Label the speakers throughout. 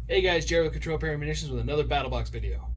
Speaker 1: Hey guys, Jerry with Control Pair Munitions with another BattlBox video.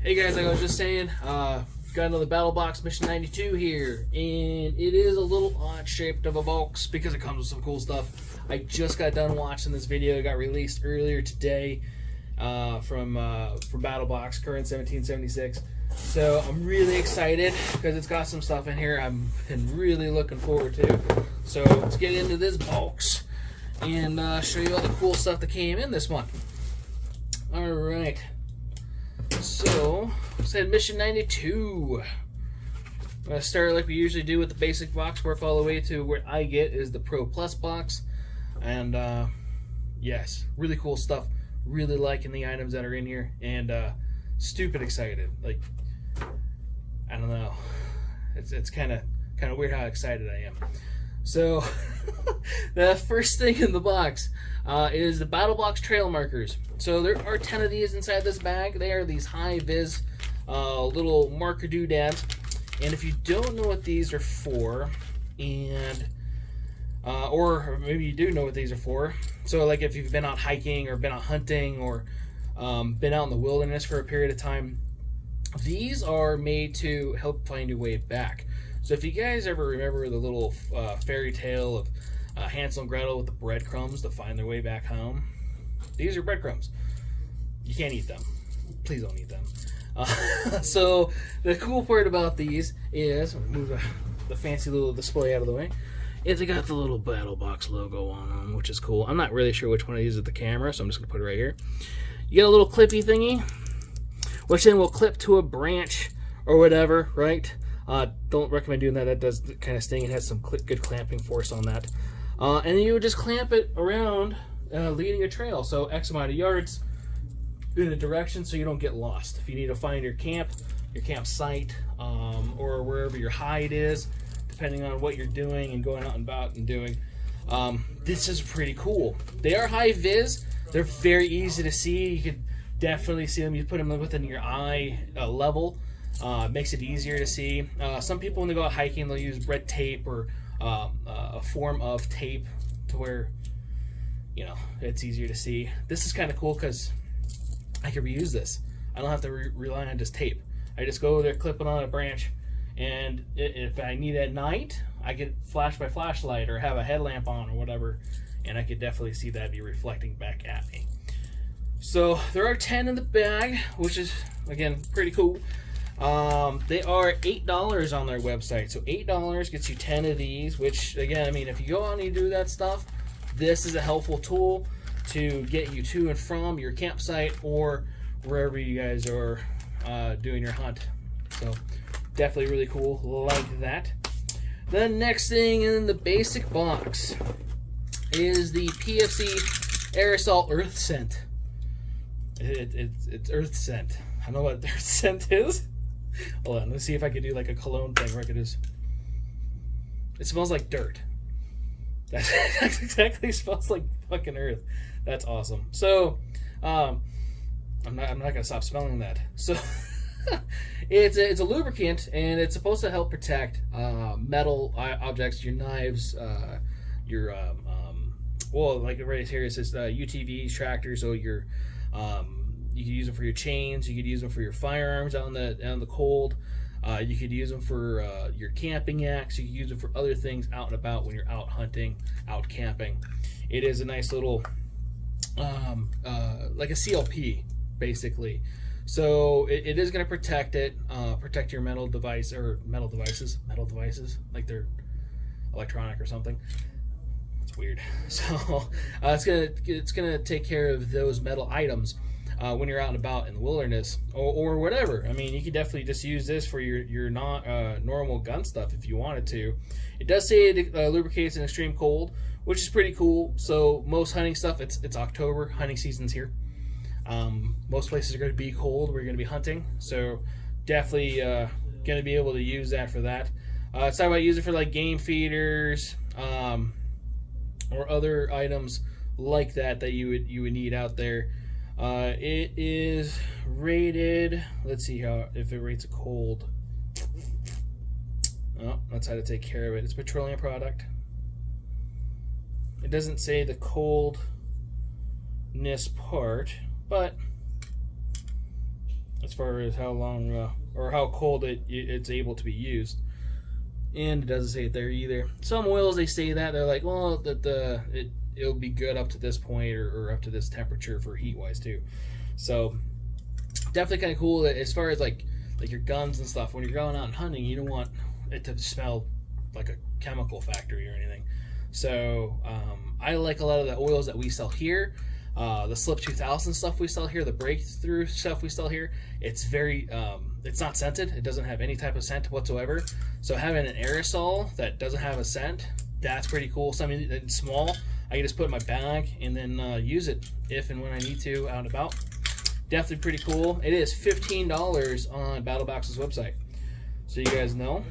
Speaker 1: Hey guys, like I was just saying, got another BattlBox Mission 92 here, and it is a little odd shaped of a box because it comes with some cool stuff. I just got done watching this video. It got released earlier today from BattlBox, current 1776. So I'm really excited because it's got some stuff in here I've been really looking forward to. So let's get into this box and show you all the cool stuff that came in this month. All right. So, said Mission 92. I'm going to start like we usually do with the basic box, work all the way to where I get is the Pro Plus box. And, yes, really cool stuff. Really liking the items that are in here. And, stupid excited. Like, I don't know. It's kind of weird how excited I am. So, the first thing in the box is the BattlBox trail markers. So there are 10 of these inside this bag. They are these high-vis little marker doodads. And if you don't know what these are for, and or maybe you do know what these are for. So like if you've been out hiking or been out hunting or been out in the wilderness for a period of time, these are made to help find your way back. So if you guys ever remember the little fairy tale of Hansel and Gretel with the breadcrumbs to find their way back home, these are breadcrumbs. You can't eat them. Please don't eat them. So the cool part about these is, move the fancy little display out of the way, is they got the little BattlBox logo on them, which is cool. I'm not really sure which one of these is the camera, so I'm just going to put it right here. You get a little clippy thingy, which then will clip to a branch or whatever, right? Don't recommend doing that. That does kind of sting. It has some good clamping force on that. And then you would just clamp it around leading a trail. So X amount of yards in a direction so you don't get lost. If you need to find your camp, your campsite, or wherever your hide is, depending on what you're doing and going out and about and doing, this is pretty cool. They are high vis. They're very easy to see. You could definitely see them. You put them within your eye level. Makes it easier to see. Some people, when they go out hiking, they'll use red tape or a form of tape to where, you know, it's easier to see. This is kind of cool because I can reuse this. I don't have to rely on just tape. I just go over there, clip it on a branch, and if I need at night, I could flash my flashlight or have a headlamp on or whatever, and I could definitely see that be reflecting back at me. So there are 10 in the bag, which is, again, pretty cool. They are $8 on their website, so $8 gets you 10 of these, which, again, I mean, if you go out and you do that stuff, this is a helpful tool to get you to and from your campsite or wherever you guys are doing your hunt. So definitely really cool, like that. The next thing in the basic box is the PFC Aerosol Earth Scent. It's Earth Scent. I don't know what Earth Scent is. Hold on, let's see if I can do like a cologne thing where I could just... It smells like dirt. That exactly smells like fucking earth. That's awesome. So, I'm not gonna stop smelling that. So, it's a lubricant, and it's supposed to help protect metal objects, your knives, your well, like right here it says UTVs, tractors, so your you could use them for your chains. You could use them for your firearms out in the cold. You could use them for your camping axe. You could use them for other things out and about when you're out hunting, out camping. It is a nice little, like a CLP, basically. So it is going to protect it, protect your metal devices, like they're electronic or something. It's weird. So it's gonna take care of those metal items when you're out and about in the wilderness or whatever. I mean, you could definitely just use this for your normal gun stuff if you wanted to. It does say it lubricates in extreme cold, which is pretty cool. So most hunting stuff, it's October, hunting season's here. Most places are going to be cold where you're going to be hunting, so definitely going to be able to use that for that. Let's talk about using it for like game feeders or other items like that you would need out there. It is rated. Let's see if it rates a cold. Oh, that's how to take care of it. It's a petroleum product. It doesn't say the coldness part, but as far as how long or how cold it's able to be used, and it doesn't say it there either. Some oils, they say that they're like, well, that it'll be good up to this point or up to this temperature for heat wise too. So definitely kind of cool that as far as like your guns and stuff, when you're going out and hunting, you don't want it to smell like a chemical factory or anything. So I like a lot of the oils that we sell here. The Slip 2000 stuff we sell here, the Breakthrough stuff we sell here, it's very, it's not scented. It doesn't have any type of scent whatsoever. So having an aerosol that doesn't have a scent, that's pretty cool. Something that's small, I can just put in my bag and then use it if and when I need to out and about. Definitely pretty cool. It is $15 on BattlBox's website, so you guys know.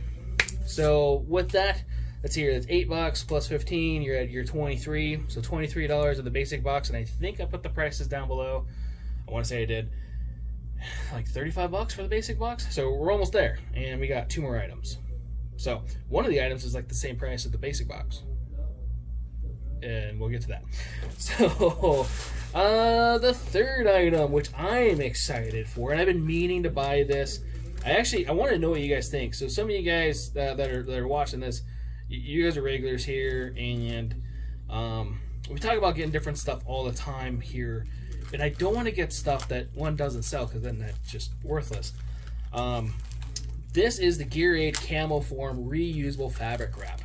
Speaker 1: So with that, let's see here, that's $8 plus 15, you're at your 23, so $23 of the basic box, and I think I put the prices down below. I want to say I did like $35 for the basic box, so we're almost there, and we got 2 more items. So one of the items is like the same price as the basic box, and we'll get to that. So the third item, which I am excited for, and I've been meaning to buy this. I want to know what you guys think. So some of you guys that are watching this, you guys are regulars here, and we talk about getting different stuff all the time here, and I don't want to get stuff that one doesn't sell, because then that's just worthless. This is the Gear Aid Camo Form reusable fabric wrap.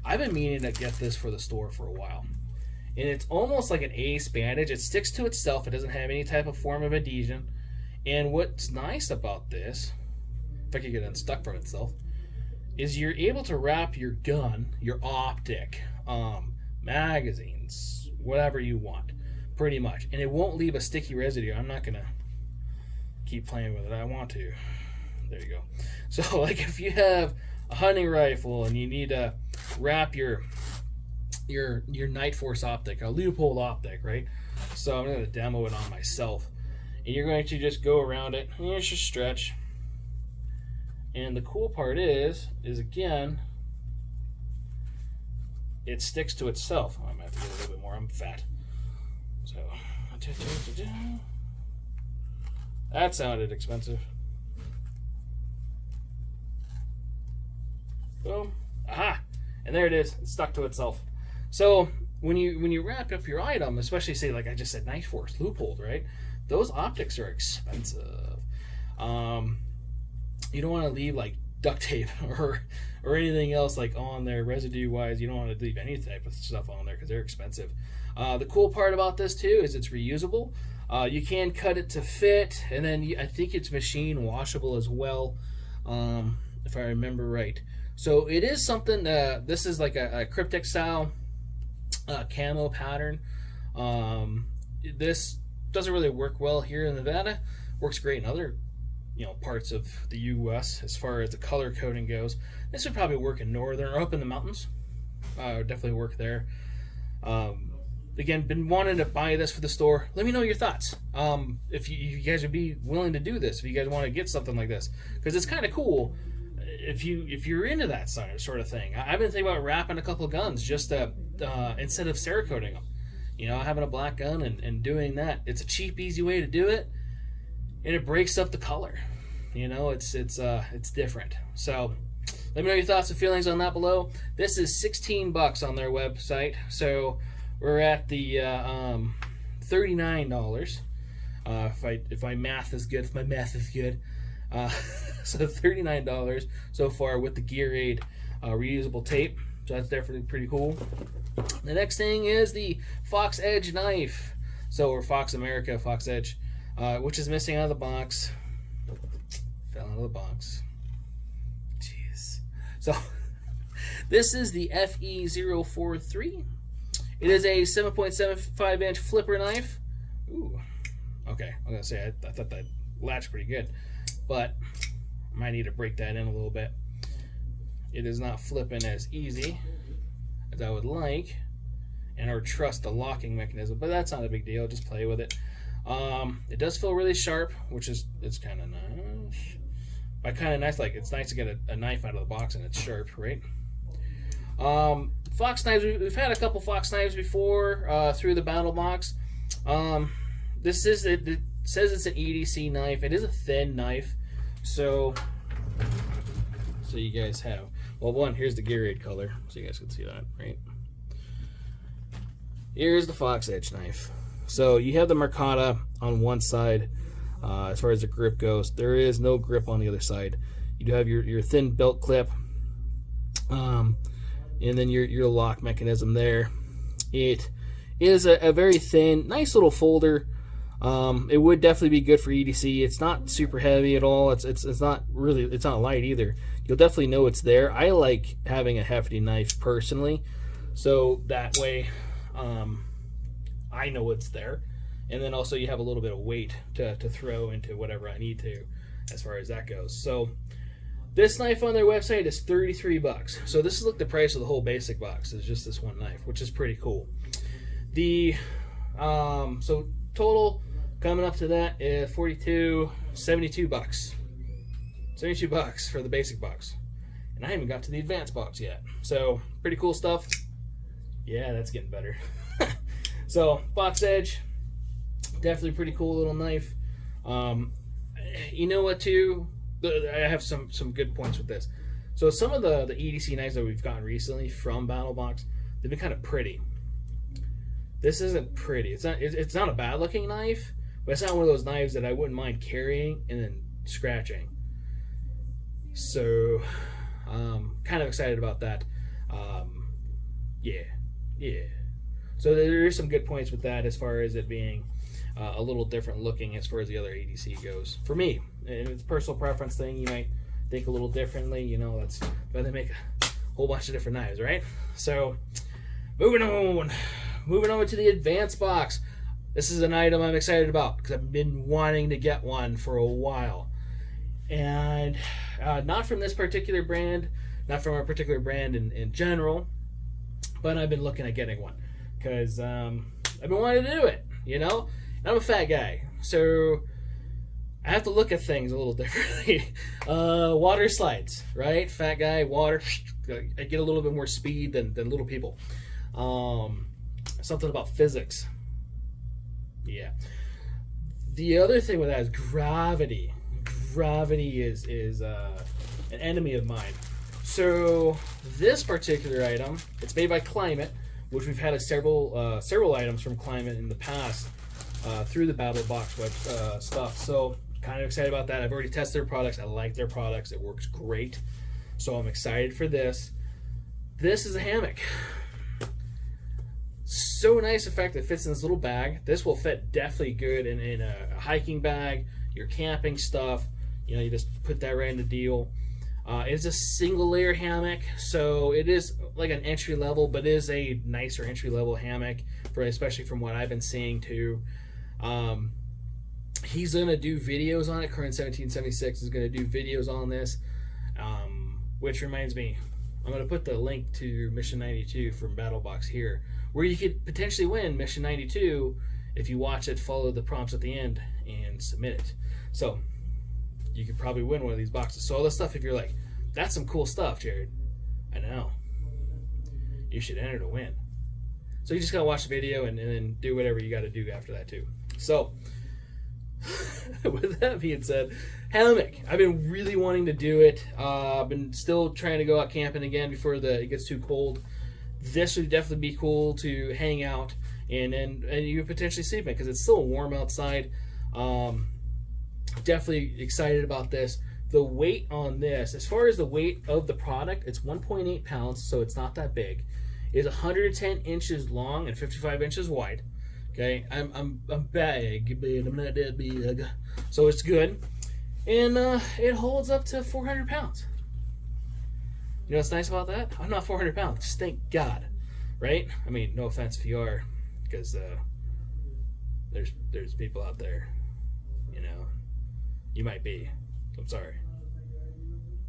Speaker 1: I've been meaning to get this for the store for a while, and it's almost like an ace bandage. It sticks to itself. It doesn't have any type of form of adhesion, and what's nice about this, if I could get unstuck from itself, is you're able to wrap your gun, your optic, magazines, whatever you want, pretty much, and it won't leave a sticky residue. I'm not gonna keep playing with it. I want to. There you go. So like if you have a hunting rifle and you need to wrap your Night Force optic, a Leupold optic, right? So I'm going to demo it on myself, and you're going to just go around it and it's just stretch. And the cool part is again, it sticks to itself. I might have to get a little bit more. I'm fat. So that sounded expensive. Boom. Aha. And there it is. It's stuck to itself. So when you wrap up your item, especially say like I just said, Night Force, Leupold, right? Those optics are expensive. You don't want to leave like duct tape or anything else like on there residue wise. You don't want to leave any type of stuff on there because they're expensive. The cool part about this too is it's reusable. You can cut it to fit, and then I think it's machine washable as well, if I remember right. So it is something. This is like a cryptic style camo pattern. This doesn't really work well here in Nevada. Works great in other parts of the U.S. as far as the color coding goes. This would probably work in northern or up in the mountains. Would definitely work there. Again, been wanting to buy this for the store. Let me know your thoughts. If you guys would be willing to do this, if you guys want to get something like this, because it's kind of cool. If you're into that sort of thing, I've been thinking about wrapping a couple of guns just to, instead of Cerakoting them. Having a black gun and doing that. It's a cheap, easy way to do it, and it breaks up the color. It's different. So let me know your thoughts and feelings on that below. This is $16 on their website, so we're at the $39. If my math is good, so $39 so far with the Gear Aid reusable tape. So that's definitely pretty cool. The next thing is the Fox Edge knife. So, or Fox America, Fox Edge, which is missing out of the box. Fell out of the box. Jeez. So, this is the FE043. It is a 7.75 inch flipper knife. Ooh. Okay, I was going to say, I thought that latched pretty good. But, I might need to break that in a little bit. It is not flipping as easy as I would like, and or trust the locking mechanism, but that's not a big deal. Just play with it. It does feel really sharp, which is, it's kind of nice. By kind of nice, like it's nice to get a knife out of the box and it's sharp, right? Fox knives, we've had a couple Fox knives before through the BattlBox. This is, it says it's an EDC knife. It is a thin knife, so you guys have, well, one, here's the gear aid color, so you guys can see that, right? Here's the Fox Edge knife. So you have the Mercata on one side. As far as the grip goes, there is no grip on the other side. You do have your thin belt clip, and then your lock mechanism there. It is a very thin, nice little folder. It would definitely be good for EDC. It's not super heavy at all. It's not really, it's not light either. You'll definitely know it's there. I like having a hefty knife personally, so that way I know it's there. And then also you have a little bit of weight to throw into whatever I need to as far as that goes. So this knife on their website is $33. So this is like the price of the whole basic box, is just this one knife, which is pretty cool. The so total coming up to that is $72. $72 for the basic box. And I haven't got to the advanced box yet. So pretty cool stuff. Yeah, that's getting better. So Fox Edge, definitely pretty cool little knife. You know what too? I have some good points with this. So some of the EDC knives that we've gotten recently from BattlBox, they've been kind of pretty. This isn't pretty. It's not a bad looking knife, but it's not one of those knives that I wouldn't mind carrying and then scratching. So kind of excited about that. Yeah. So there is some good points with that as far as it being a little different looking as far as the other EDC goes. For me, it's a personal preference thing. You might think a little differently. You know, that's why they make a whole bunch of different knives, right? So moving on to the advanced box. This is an item I'm excited about because I've been wanting to get one for a while. And not from this particular brand, not from a particular brand in general, but I've been looking at getting one because I've been wanting to do it, you know? And I'm a fat guy, so I have to look at things a little differently. Water slides, right? Fat guy, water, I get a little bit more speed than little people. Something about physics. Yeah. The other thing with that is gravity. Gravity is an enemy of mine. So this particular item, it's made by KLYMIT, which we've had several items from KLYMIT in the past through the BattlBox web stuff. So kind of excited about that. I've already tested their products. I like their products. It works great. So I'm excited for this. This is a hammock. So nice, in fact, it fits in this little bag. This will fit definitely good in a hiking bag, your camping stuff. You know, you just put that right in the deal. It's a single layer hammock, so it is like an entry level, but it is a nicer entry level hammock, especially from what I've been seeing too. He's gonna do videos on it. Current 1776 is gonna do videos on this, which reminds me, I'm gonna put the link to Mission 92 from BattlBox here, where you could potentially win Mission 92 if you watch it, follow the prompts at the end, and submit it. So you could probably win one of these boxes. So all this stuff, if you're like, that's some cool stuff, Jared, I know, you should enter to win. So you just gotta watch the video and then do whatever you gotta do after that too. So with that being said, hammock, I've been really wanting to do it. I've been still trying to go out camping again before it gets too cold. This would definitely be cool to hang out and you potentially sleep in because it's still warm outside. Definitely excited about this. The weight on this, as far as the weight of the product, it's 1.8 pounds, so it's not that big. It's 110 inches long and 55 inches wide. Okay, I'm big, but I'm not that big, so it's good. And it holds up to 400 pounds. You know what's nice about that? I'm not 400 pounds, just thank God, right? I mean, no offense if you are, because there's people out there, you know, you might be. I'm sorry.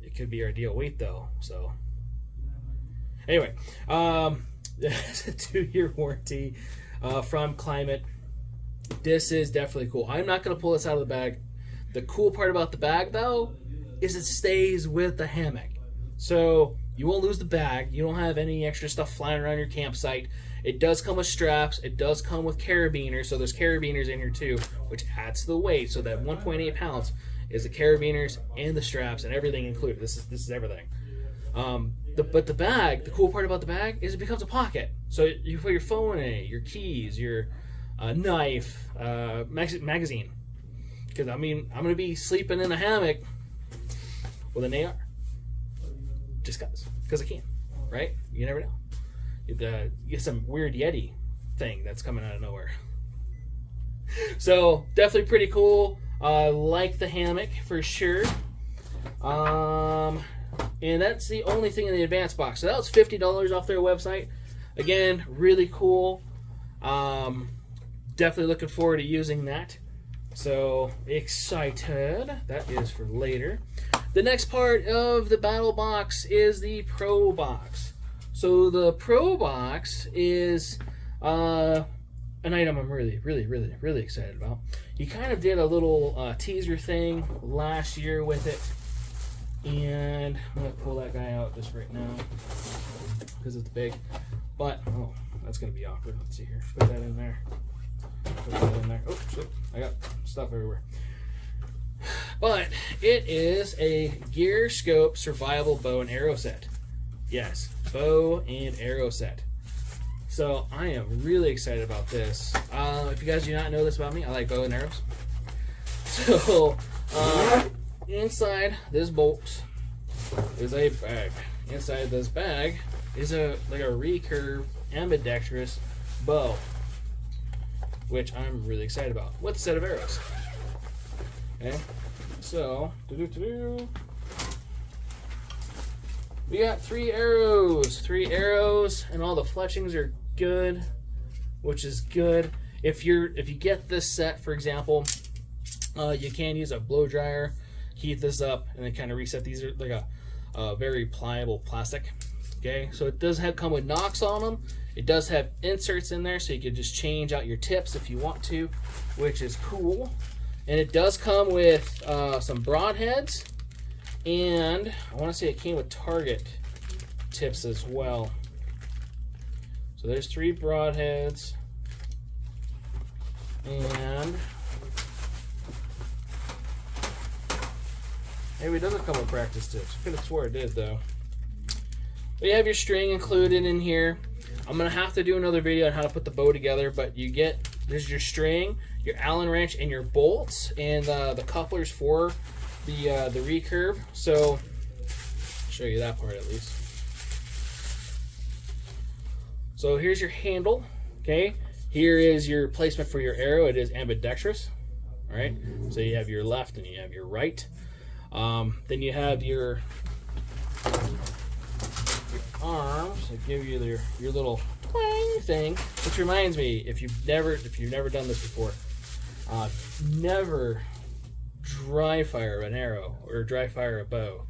Speaker 1: It could be your ideal weight though. So anyway, it's a 2-year warranty from KLYMIT. This is definitely cool. I'm not going to pull this out of the bag. The cool part about the bag though is it stays with the hammock. So you won't lose the bag. You don't have any extra stuff flying around your campsite. It does come with straps. It does come with carabiners. So there's carabiners in here too, which adds to the weight. So that 1.8 pounds is the carabiners and the straps and everything included. This is everything. But the bag, the cool part about the bag is it becomes a pocket. So you put your phone in it, your keys, your knife, magazine. Because I mean, I'm gonna be sleeping in a hammock with an AR. Just because I can, right? You never know. You get some weird Yeti thing that's coming out of nowhere. So definitely pretty cool. Like the hammock for sure. And that's the only thing in the advanced box. So that was $50 off their website. Again, really cool. Definitely looking forward to using that. So excited. That is for later. The next part of the Battle Box is the Pro Box. So the Pro Box is an item I'm really excited about. He kind of did a little teaser thing last year with it. And I'm going to pull that guy out just right now because it's big. But, oh, that's going to be awkward. Let's see here. Put that in there. Put that in there. Oh, shit. I got stuff everywhere. But it is a gear scope survival bow and arrow set. Yes, bow and arrow set. So I am really excited about this. If you guys do not know this about me, I like bow and arrows. So inside this box is a bag. Inside this bag is like a recurve ambidextrous bow, which I'm really excited about, with a set of arrows. Okay, so we got 3 arrows, and all the fletchings are good, which is good. If you get this set, for example, you can use a blow dryer, heat this up, and then kind of reset. These are like a very pliable plastic. Okay, so it does come with knocks on them. It does have inserts in there, so you can just change out your tips if you want to, which is cool. And it does come with some broadheads, and I want to say it came with target tips as well. So there's 3 broadheads, and maybe it doesn't come with practice tips. I could have swore it did though. But you have your string included in here. I'm gonna have to do another video on how to put the bow together, but there's your string, your Allen wrench, and your bolts, and the couplers for the recurve. So I'll show you that part at least. So here's your handle. Okay, here is your placement for your arrow. It is ambidextrous. All right, so you have your left and you have your right. Then you have your arms that give you your little twang thing, which reminds me, if you've never done this before, never dry fire an arrow or dry fire a bow.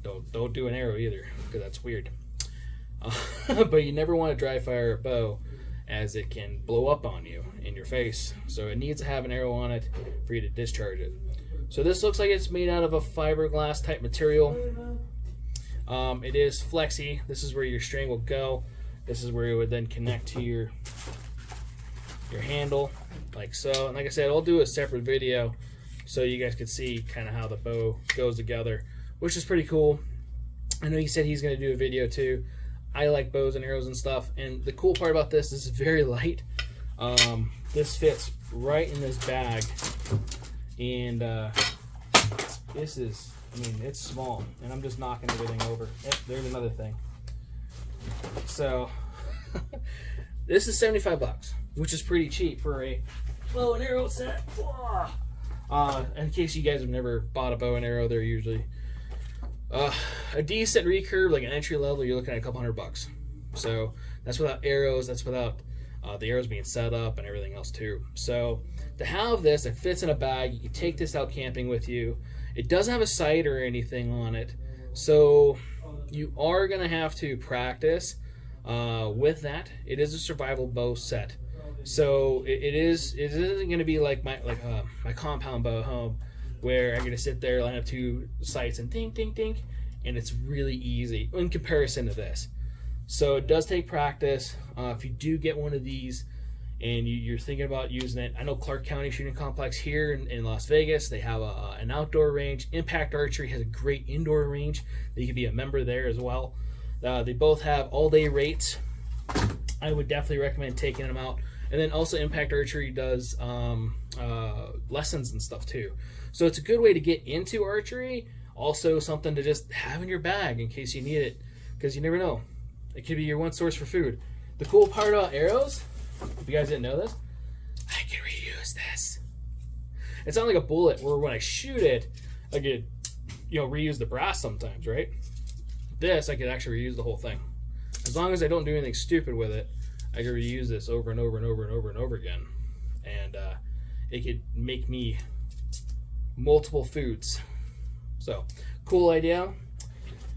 Speaker 1: Don't do an arrow either, because that's weird. But you never want to dry fire a bow, as it can blow up on you in your face. So it needs to have an arrow on it for you to discharge it. So this looks like it's made out of a fiberglass type material. It is flexy. This is where your string will go. This is where it would then connect to your handle, like so. And like I said, I'll do a separate video so you guys could see kind of how the bow goes together, which is pretty cool. I know he said he's going to do a video too. I like bows and arrows and stuff, and the cool part about this is it's very light. This fits right in this bag, and this is I mean, it's small, and I'm just knocking everything over. There's another thing. So, this is $75, which is pretty cheap for a bow and arrow set. In case you guys have never bought a bow and arrow, they're usually a decent recurve, like an entry level. You're looking at a couple $100. So that's without arrows. That's without the arrows being set up and everything else too. So to have this, it fits in a bag. You can take this out camping with you. It doesn't have a sight or anything on it, so you are gonna have to practice with that. It is a survival bow set, so it isn't gonna be like my compound bow at home, where I'm gonna sit there, line up 2 sights, and ding, ding, ding, and it's really easy in comparison to this. So it does take practice. If you do get one of these and you're thinking about using it, I know Clark County Shooting Complex here in Las Vegas, they have an outdoor range. Impact Archery has a great indoor range that you can be a member there as well. They both have all-day rates. I would definitely recommend taking them out. And then also Impact Archery does lessons and stuff too. So it's a good way to get into archery. Also something to just have in your bag in case you need it, because you never know. It could be your one source for food. The cool part about arrows, if you guys didn't know this, I can reuse this. It's not like a bullet where when I shoot it, I could, reuse the brass sometimes, right? This, I could actually reuse the whole thing. As long as I don't do anything stupid with it, I can reuse this over and over and over and over and over again. And it could make me multiple foods. So, cool idea.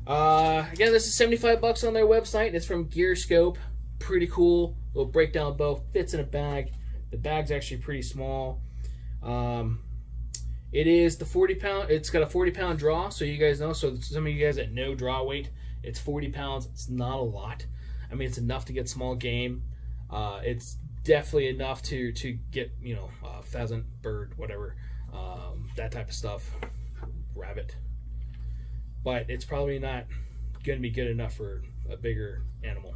Speaker 1: Again, this is $75 on their website. It's from Gearscope. Pretty cool. Little breakdown bow, fits in a bag. The bag's actually pretty small. It is the 40-pound. It's got a 40-pound draw, so you guys know. So some of you guys that know draw weight, it's 40 pounds. It's not a lot. I mean, it's enough to get small game. It's definitely enough to get pheasant, bird, whatever, that type of stuff, rabbit. But it's probably not going to be good enough for a bigger animal.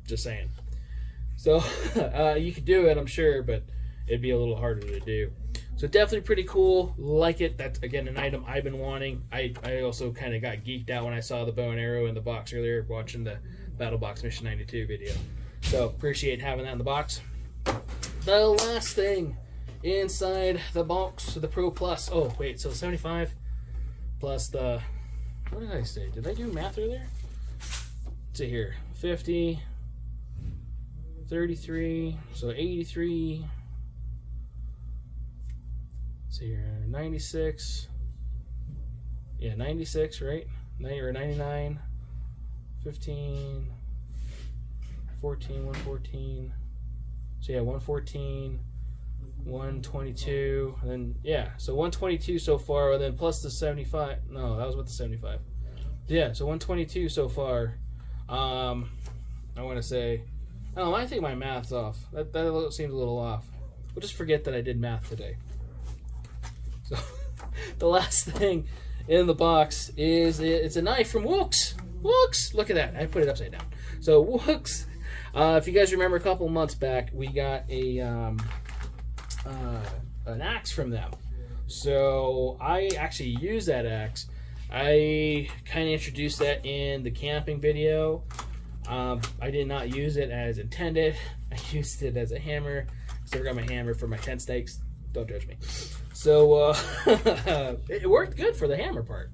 Speaker 1: Just saying. So you could do it, I'm sure, but it'd be a little harder to do. So definitely pretty cool. Like it. That's, again, an item I've been wanting. I also kind of got geeked out when I saw the bow and arrow in the box earlier, watching the BattlBox Mission 92 video. So appreciate having that in the box. The last thing inside the box, the Pro Plus. Oh, wait, so 75 plus the, what did I say? Did I do math earlier? Let's see here. 50, 33, so 83. Let's see here, 96. Yeah, 96, right? Or 99, 15, 14, 114. So yeah, 114, 122, and then yeah, so 122 so far, and then plus the 75. No, that was with the 75. Yeah, so 122 so far. I want to say, oh, I think my math's off. That seems a little off. We'll just forget that I did math today. So the last thing in the box is it's a knife from WOOX. WOOX! Look at that. I put it upside down. So WOOX. If you guys remember a couple months back, we got an axe from them. So I actually use that axe. I kind of introduced that in the camping video. I did not use it as intended. I used it as a hammer. So I got my hammer for my tent stakes. Don't judge me. So it worked good for the hammer part.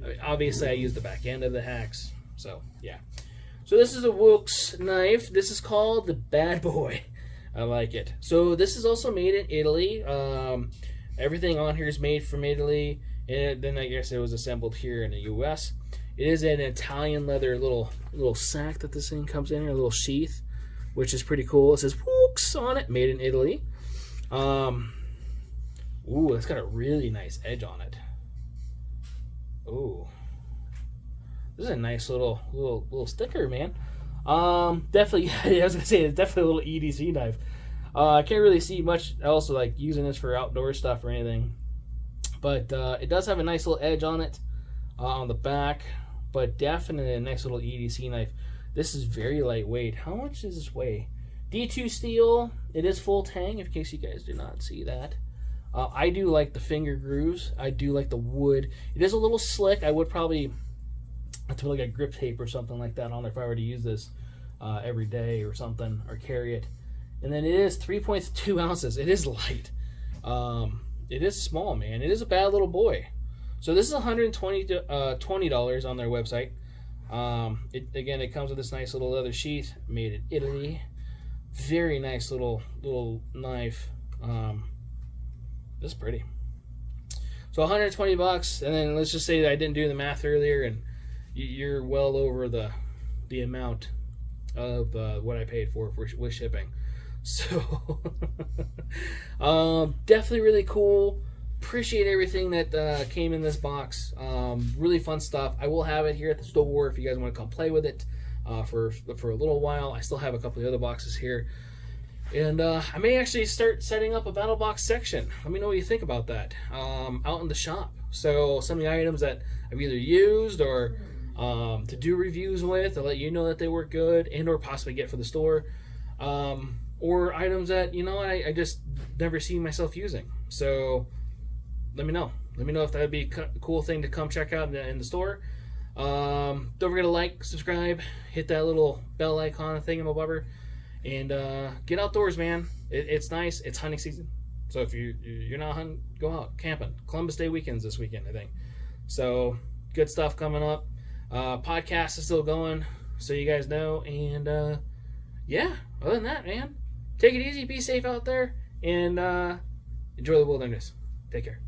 Speaker 1: I mean, obviously, I used the back end of the axe. So yeah. So this is a WOOX knife. This is called the Bad Boy. I like it. So this is also made in Italy. Everything on here is made from Italy, and then I guess it was assembled here in the U.S. It is an Italian leather little sack that this thing comes in, a little sheath, which is pretty cool. It says WOOX on it, made in Italy. Ooh, it's got a really nice edge on it. Ooh. This is a nice little sticker, man. Definitely, I was gonna say it's definitely a little EDC knife. I can't really see much else like using this for outdoor stuff or anything, but it does have a nice little edge on it on the back. But definitely a nice little EDC knife. This is very lightweight. How much does this weigh? D2 steel. It is full tang, in case you guys do not see that. I do like the finger grooves. I do like the wood. It is a little slick. I would probably have to put like a grip tape or something like that on there if I were to use this every day or something, or carry it. And then it is 3.2 ounces. It is light. It is small, man. It is a bad little boy. So this is $120 on their website. Again, it comes with this nice little leather sheath made in Italy. Very nice little knife. This is pretty. So $120, and then let's just say that I didn't do the math earlier, and you're well over the amount of what I paid for with shipping. So definitely really cool. Appreciate everything that came in this box. Really fun stuff. I will have it here at the store if you guys want to come play with it for a little while. I still have a couple of other boxes here, and I may actually start setting up a BattlBox section. Let me know what you think about that out in the shop. So some of the items that I've either used or to do reviews with, to let you know that they work good, and or possibly get for the store, or items that I just never see myself using. So let me know. Let me know if that would be a cool thing to come check out in the store. Don't forget to like, subscribe, hit that little bell icon thingamabobber, and get outdoors, man. It's nice. It's hunting season, so if you're not hunting, go out camping. Columbus Day weekends this weekend, I think. So good stuff coming up. Podcast is still going, so you guys know. And yeah, other than that, man, take it easy, be safe out there, and enjoy the wilderness. Take care.